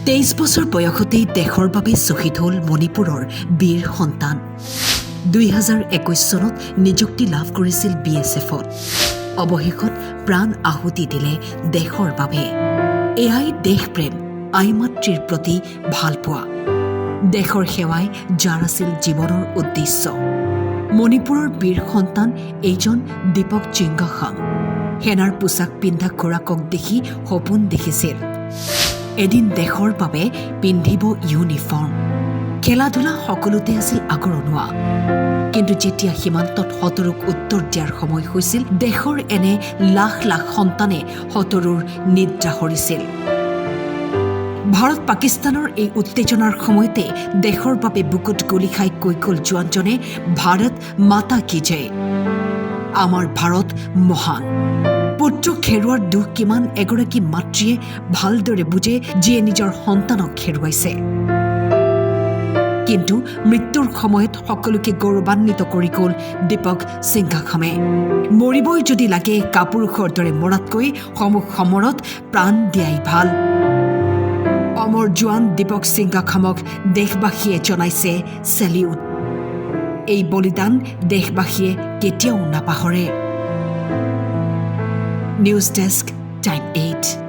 23 বছৰ বয়সতেই দেশৰ বাবে শ্বহীদ হ'ল মণিপুৰৰ বীৰ সন্তান 2021 চনত নিযুক্তি লাভ কৰিছিল BSFত অৱশেষত প্ৰাণ আহুতি দিলে দেশৰ বাবে এয়াই দেশপ্ৰেম আই মাতৃৰ প্ৰতি ভালপোৱা দেশৰ সেৱাই যাৰ আছিল জীৱনৰ উদ্দেশ্য মণিপুৰৰ বীৰ সন্তান এইজন দীপক চিংগাখাম সেনাৰ পোছাক পিন্ধা খুৰাকক দেখি সপোন দেখিছিল এদিন দেশৰ বাবে পিন্ধিব ইউনিফৰ্ম খেলা-ধূলা সকলোতে আছিল আগৰণুৱা কিন্তু যেতিয়া সীমান্তত হতৰুক উত্তৰ দিয়াৰ সময় হৈছিল দেশৰ এনে লাখ লাখ সন্তানে হতৰুৰ নিদ্ৰা হৰিছিল ভাৰত পাকিস্তানৰ এই উত্তেজনাৰ সময়তে দেশৰ বাবে বুকুত গুলি খাই কৈ গ'ল জোৱানজনে ভাৰত মাতা কি জয় আমাৰ ভাৰত মহান পুত্ৰক হেৰুৱাৰ দুখ কিমান এগৰাকী মাতৃয়ে ভালদৰে বুজে যিয়ে নিজৰ সন্তানক হেৰুৱাইছে কিন্তু মৃত্যুৰ সময়ত সকলোকে গৌৰৱান্বিত কৰি গ'ল দীপক চিংগাখামে মৰিবই যদি লাগে কাপুৰুষৰ দৰে মৰাতকৈ সমুখ সমৰত প্ৰাণ দিয়াই ভাল অমৰ জোৱান দীপক চিংগাখামক দেশবাসীয়ে জনাইছে চেলিউট এই বলিদান দেশবাসীয়ে কেতিয়াও নাপাহৰে নিউজ ডেস্ক টাইম 8